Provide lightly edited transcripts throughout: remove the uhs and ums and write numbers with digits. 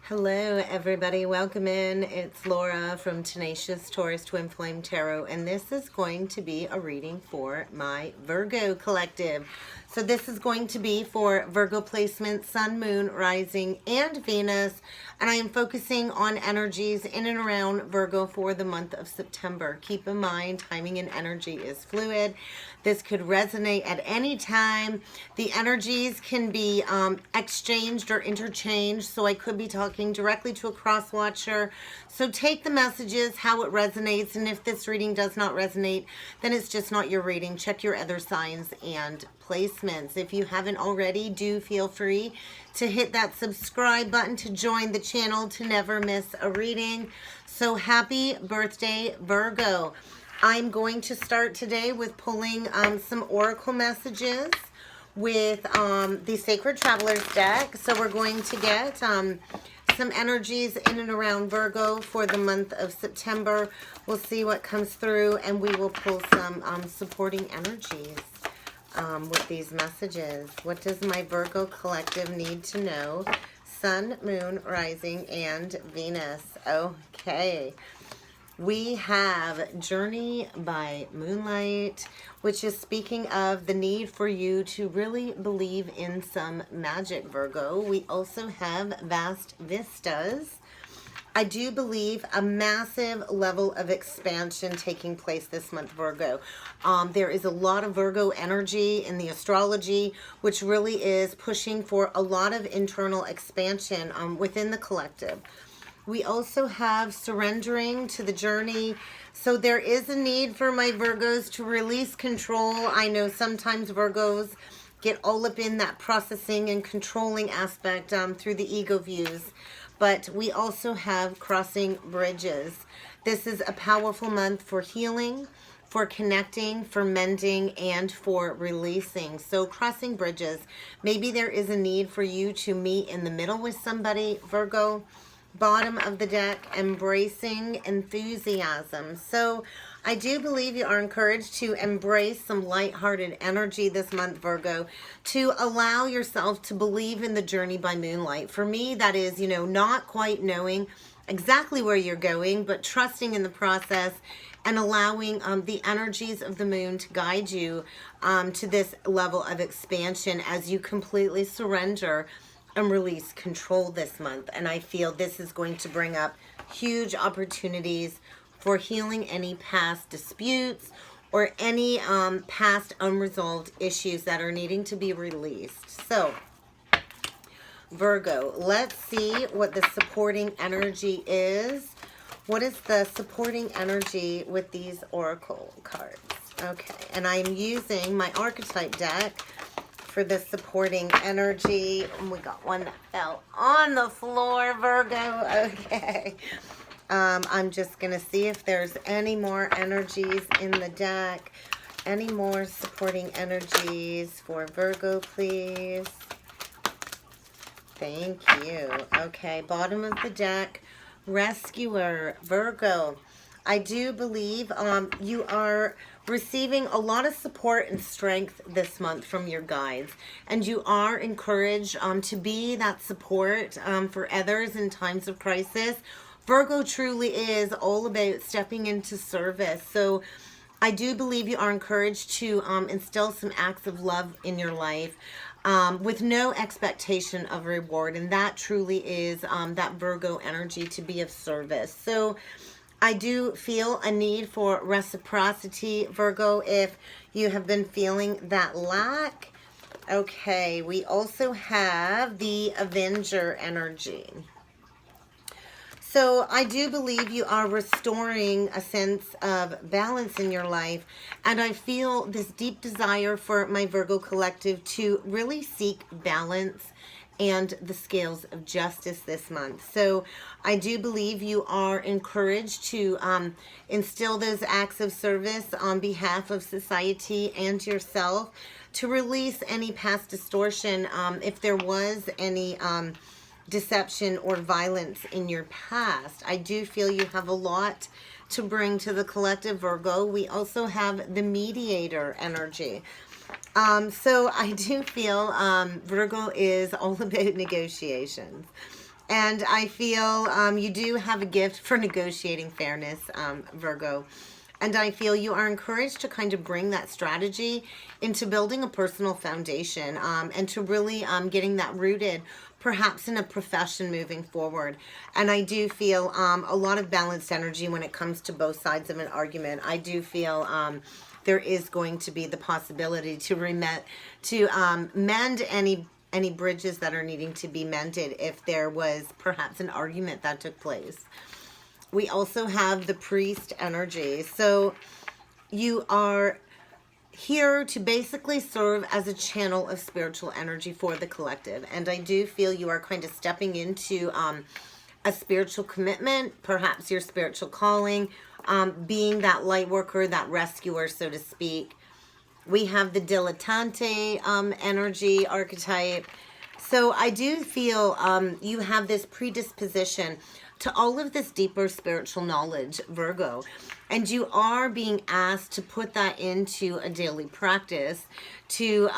Hello, everybody. Welcome in. It's Laura from Tenacious Taurus Twin Flame Tarot, and this is going to be a reading for my Virgo collective. So this is going to be for Virgo placement, Sun, Moon, Rising, and Venus, and I am focusing on energies in and around Virgo for the month of September. Keep in mind, timing and energy is fluid. This could resonate at any time. The energies can be exchanged or interchanged, so I could be talking directly to a cross watcher. So take the messages, how it resonates, and if this reading does not resonate, then it's just not your reading. Check your other signs and placements. If you haven't already, do feel free to hit that subscribe button to join the channel to never miss a reading. So happy birthday, Virgo. I'm going to start today with pulling some oracle messages with the Sacred Travelers deck. So we're going to get some energies in and around Virgo for the month of September. We'll see what comes through, and we will pull some supporting energies with these messages. What does my Virgo collective need to know? Sun, Moon, Rising, and Venus. Okay. We have Journey by Moonlight, which is speaking of the need for you to really believe in some magic, Virgo. We also have Vast Vistas. I do believe a massive level of expansion taking place this month, Virgo. There is a lot of Virgo energy in the astrology, which really is pushing for a lot of internal expansion within the collective. We also have surrendering to the journey. So there is a need for my Virgos to release control. I know sometimes Virgos get all up in that processing and controlling aspect through the ego views. But we also have crossing bridges. This is a powerful month for healing, for connecting, for mending, and for releasing. So crossing bridges. Maybe there is a need for you to meet in the middle with somebody, Virgo. Bottom of the deck, embracing enthusiasm. So I do believe you are encouraged to embrace some lighthearted energy this month, Virgo, to allow yourself to believe in the journey by moonlight. For me, that is, not quite knowing exactly where you're going, but trusting in the process and allowing the energies of the moon to guide you to this level of expansion as you completely surrender and release control this month. And I feel this is going to bring up huge opportunities for healing any past disputes or any past unresolved issues that are needing to be released. So, Virgo, let's see what the supporting energy is. What is the supporting energy with these oracle cards? Okay, and I'm using my archetype deck for the supporting energy. We got one that fell on the floor, Virgo. Okay. I'm just going to see if there's any more energies in the deck. Any more supporting energies for Virgo, please. Thank you. Okay, bottom of the deck, Rescuer, Virgo. I do believe you are receiving a lot of support and strength this month from your guides, and you are encouraged to be that support for others in times of crisis. Virgo truly is all about stepping into service. So I do believe you are encouraged to instill some acts of love in your life with no expectation of reward, and that truly is that Virgo energy to be of service. So I do feel a need for reciprocity, Virgo, if you have been feeling that lack. Okay, we also have the Avenger energy. So I do believe you are restoring a sense of balance in your life, and I feel this deep desire for my Virgo collective to really seek balance and the scales of justice this month. So I do believe you are encouraged to instill those acts of service on behalf of society and yourself, to release any past distortion if there was any deception or violence in your past. I do feel you have a lot to bring to the collective, Virgo. We also have the mediator energy. So I do feel Virgo is all about negotiations. And I feel you do have a gift for negotiating fairness, Virgo. And I feel you are encouraged to kind of bring that strategy into building a personal foundation, and to really getting that rooted perhaps in a profession moving forward. And I do feel a lot of balanced energy when it comes to both sides of an argument. I do feel there is going to be the possibility to mend any bridges that are needing to be mended if there was perhaps an argument that took place. We also have the priest energy. So you are here to basically serve as a channel of spiritual energy for the collective. And I do feel you are kind of stepping into a spiritual commitment, perhaps your spiritual calling, being that light worker, that rescuer, so to speak. We have the dilettante energy archetype. So I do feel you have this predisposition to all of this deeper spiritual knowledge, Virgo. And you are being asked to put that into a daily practice to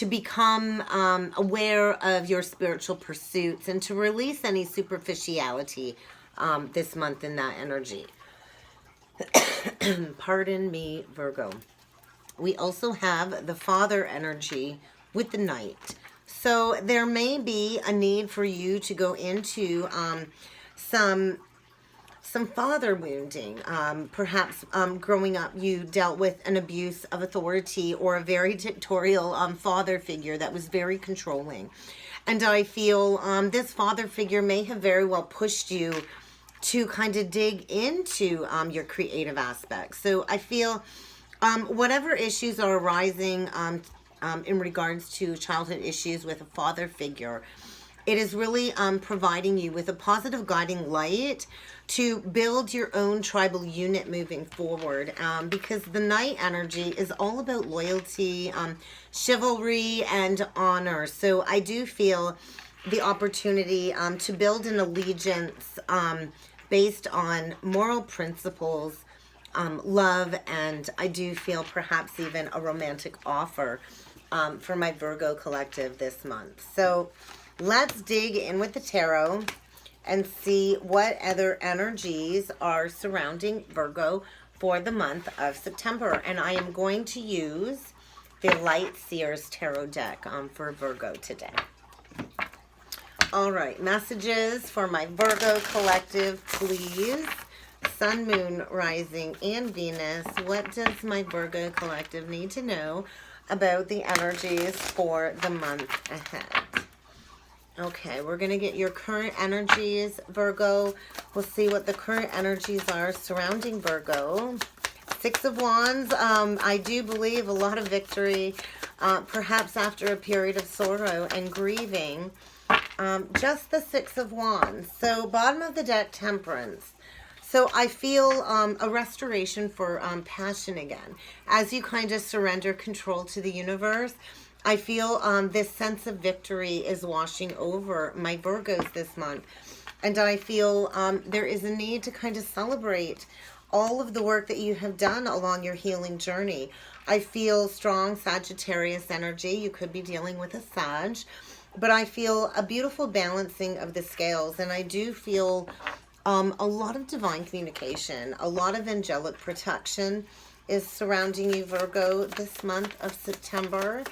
become aware of your spiritual pursuits and to release any superficiality this month in that energy. Pardon me, Virgo. We also have the father energy with the knight. So there may be a need for you to go into some father wounding. Perhaps growing up you dealt with an abuse of authority or a very dictatorial father figure that was very controlling. And I feel this father figure may have very well pushed you to kind of dig into your creative aspects. So I feel whatever issues are arising in regards to childhood issues with a father figure, it is really providing you with a positive guiding light to build your own tribal unit moving forward, because the knight energy is all about loyalty, chivalry, and honor. So I do feel the opportunity to build an allegiance based on moral principles, love, and I do feel perhaps even a romantic offer for my Virgo collective this month. So let's dig in with the tarot and see what other energies are surrounding Virgo for the month of September. And I am going to use the Light Seers Tarot deck for Virgo today. All right, messages for my Virgo collective, please. Sun, Moon, Rising, and Venus. What does my Virgo collective need to know about the energies for the month ahead? Okay, we're going to get your current energies, Virgo. We'll see what the current energies are surrounding Virgo. Six of Wands. I do believe a lot of victory, perhaps after a period of sorrow and grieving. Just the Six of Wands. So bottom of the deck, Temperance. So I feel a restoration for passion again. As you kind of surrender control to the universe, I feel this sense of victory is washing over my Virgos this month. And I feel there is a need to kind of celebrate all of the work that you have done along your healing journey. I feel strong Sagittarius energy. You could be dealing with a Sag. But I feel a beautiful balancing of the scales. And I do feel a lot of divine communication, a lot of angelic protection is surrounding you, Virgo, this month of September.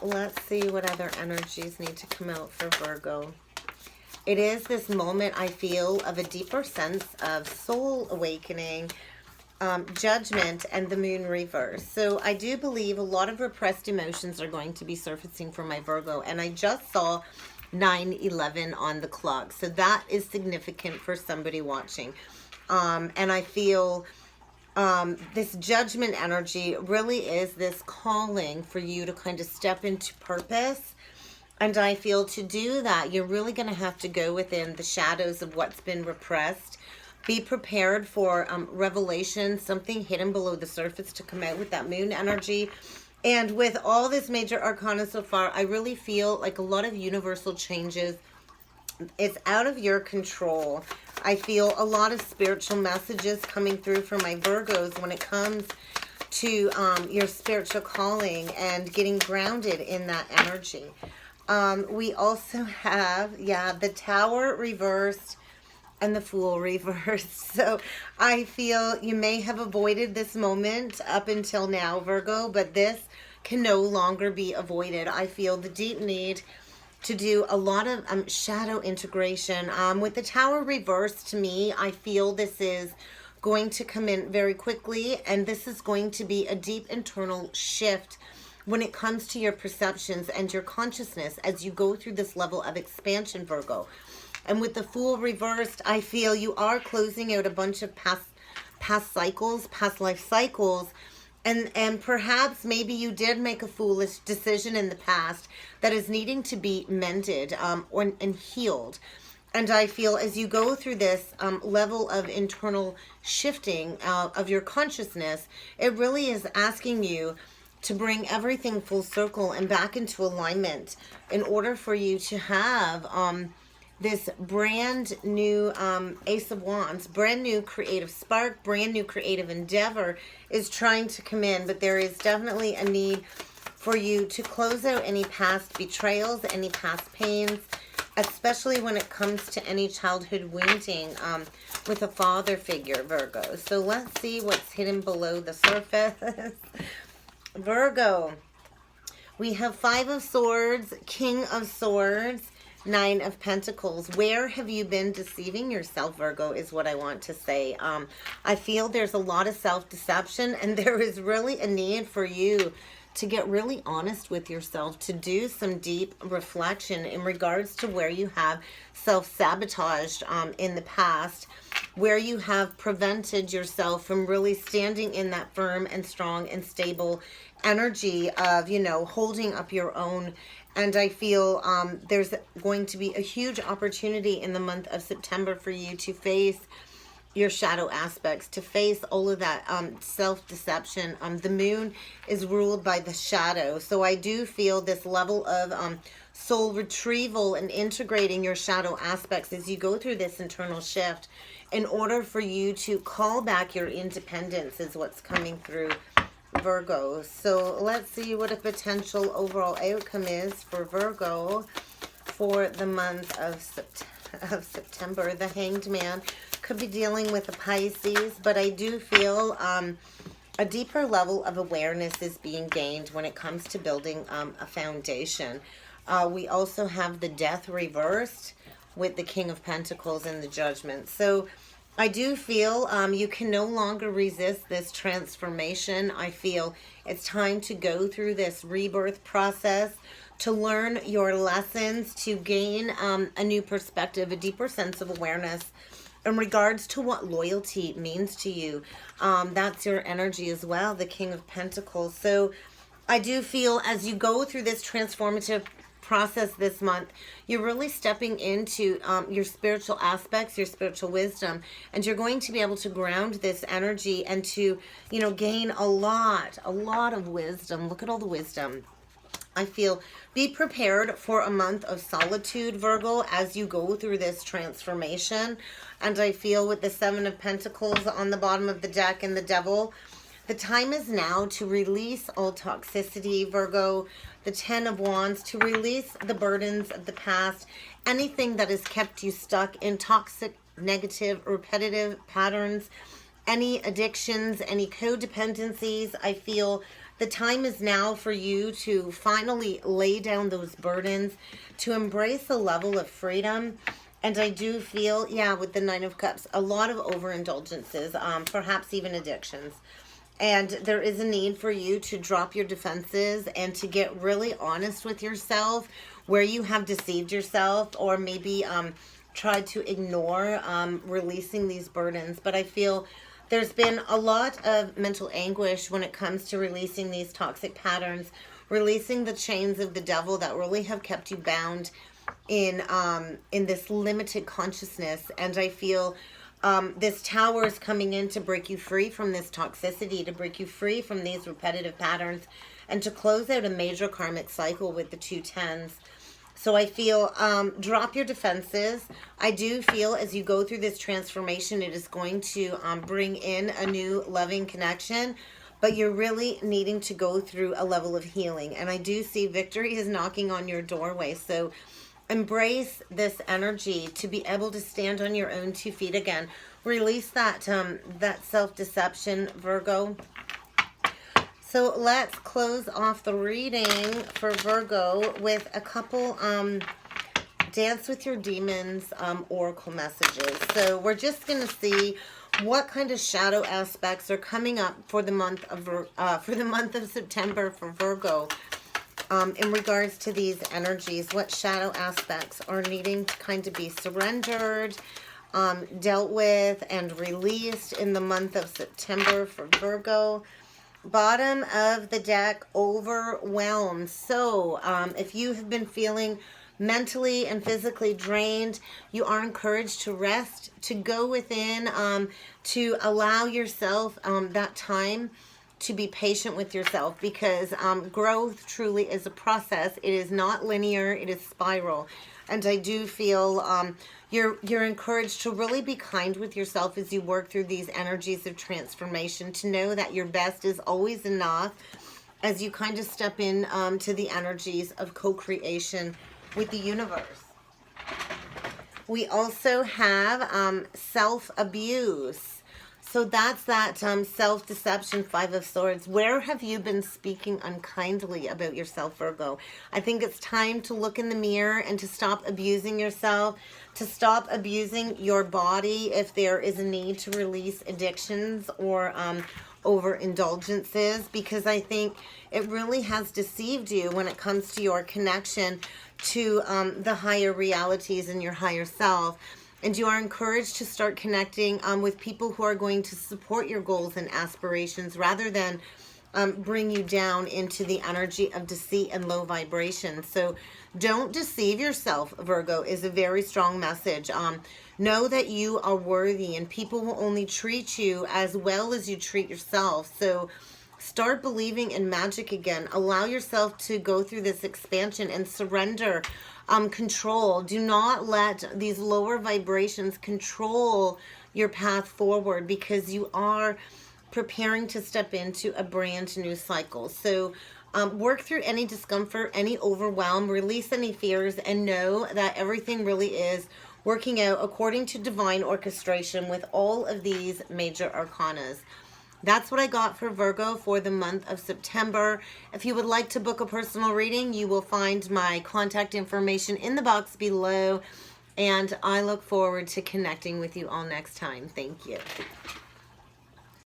Let's see what other energies need to come out for Virgo. It is this moment, I feel, of a deeper sense of soul awakening, judgment, and the moon reverse. So I do believe a lot of repressed emotions are going to be surfacing for my Virgo. And I just saw 9:11 on the clock. So that is significant for somebody watching. And I feel this judgment energy really is this calling for you to kind of step into purpose. And I feel to do that, you're really going to have to go within the shadows of what's been repressed. Be prepared for revelation, something hidden below the surface to come out with that moon energy. And with all this major arcana so far, I really feel like a lot of universal changes. It's out of your control. I feel a lot of spiritual messages coming through for my Virgos when it comes to your spiritual calling and getting grounded in that energy. We also have, yeah, the Tower reversed and the Fool reversed. So I feel you may have avoided this moment up until now, Virgo, but this can no longer be avoided. I feel the deep need to do a lot of shadow integration. With the Tower reversed, to me, I feel this is going to come in very quickly, and this is going to be a deep internal shift when it comes to your perceptions and your consciousness as you go through this level of expansion, Virgo. And with the Fool reversed, I feel you are closing out a bunch of past cycles, past life cycles, and perhaps maybe you did make a foolish decision in the past that is needing to be mended and healed. And I feel as you go through this level of internal shifting of your consciousness, it really is asking you to bring everything full circle and back into alignment in order for you to have this brand new Ace of Wands, brand new creative spark, brand new creative endeavor is trying to come in. But there is definitely a need for you to close out any past betrayals, any past pains, especially when it comes to any childhood wounding with a father figure, Virgo. So let's see what's hidden below the surface. Virgo, we have Five of Swords, King of Swords, Nine of Pentacles. Where have you been deceiving yourself, Virgo, is what I want to say. I feel there's a lot of self-deception, and there is really a need for you to get really honest with yourself, to do some deep reflection in regards to where you have self-sabotaged in the past, where you have prevented yourself from really standing in that firm and strong and stable energy of, you know, holding up your own. And I feel there's going to be a huge opportunity in the month of September for you to face your shadow aspects, to face all of that self-deception. The moon is ruled by the shadow. So I do feel this level of soul retrieval and integrating your shadow aspects as you go through this internal shift in order for you to call back your independence is what's coming through, Virgo. So let's see what a potential overall outcome is for Virgo for the month of September. The Hanged Man could be dealing with a Pisces, but I do feel a deeper level of awareness is being gained when it comes to building a foundation. We also have the Death reversed with the King of Pentacles and the Judgment. So I do feel you can no longer resist this transformation. I feel it's time to go through this rebirth process, to learn your lessons, to gain a new perspective, a deeper sense of awareness in regards to what loyalty means to you. That's your energy as well, the King of Pentacles. So I do feel as you go through this transformative process this month, you're really stepping into your spiritual aspects, your spiritual wisdom, and you're going to be able to ground this energy and to, you know, gain a lot of wisdom. Look at all the wisdom. I feel be prepared for a month of solitude, Virgo, as you go through this transformation. And I feel with the Seven of Pentacles on the bottom of the deck and the Devil, the time is now to release all toxicity, Virgo. The Ten of Wands, to release the burdens of the past, anything that has kept you stuck in toxic, negative, repetitive patterns, any addictions, any codependencies. I feel the time is now for you to finally lay down those burdens, to embrace a level of freedom. And I do feel, yeah, with the Nine of Cups, a lot of overindulgences, perhaps even addictions. And there is a need for you to drop your defenses and to get really honest with yourself where you have deceived yourself or maybe tried to ignore releasing these burdens. But I feel there's been a lot of mental anguish when it comes to releasing these toxic patterns, releasing the chains of the devil that really have kept you bound in this limited consciousness. And I feel this Tower is coming in to break you free from this toxicity, to break you free from these repetitive patterns, and to close out a major karmic cycle with the two tens. So I feel drop your defenses. I do feel as you go through this transformation, it is going to bring in a new loving connection. but you're really needing to go through a level of healing. And I do see victory is knocking on your doorway. So embrace this energy to be able to stand on your own 2 feet again. Release that that self-deception, Virgo. So let's close off the reading for Virgo with a couple Dance with Your Demons oracle messages. So we're just going to see what kind of shadow aspects are coming up for the month of September for Virgo. In regards to these energies, what shadow aspects are needing to kind of be surrendered, dealt with, and released in the month of September for Virgo. Bottom of the deck, overwhelmed. So if you have been feeling mentally and physically drained, you are encouraged to rest, to go within, to allow yourself that time to be patient with yourself, because growth truly is a process. It is not linear, it is spiral. And I do feel you're encouraged to really be kind with yourself as you work through these energies of transformation, to know that your best is always enough as you kind of step in to the energies of co-creation with the universe. We also have self-abuse. So that's that self-deception, 5 of Swords. Where have you been speaking unkindly about yourself, Virgo? I think it's time to look in the mirror and to stop abusing yourself, to stop abusing your body if there is a need to release addictions or overindulgences, because I think it really has deceived you when it comes to your connection to the higher realities in your higher self. And you are encouraged to start connecting with people who are going to support your goals and aspirations rather than bring you down into the energy of deceit and low vibration. So don't deceive yourself, Virgo, is a very strong message. Know that you are worthy, and people will only treat you as well as you treat yourself. So start believing in magic again. Allow yourself to go through this expansion and surrender control. Do not let these lower vibrations control your path forward, because you are preparing to step into a brand new cycle. So work through any discomfort, any overwhelm, release any fears, and know that everything really is working out according to divine orchestration with all of these major arcanas. That's what I got for Virgo for the month of September. If you would like to book a personal reading, you will find my contact information in the box below. And I look forward to connecting with you all next time. Thank you.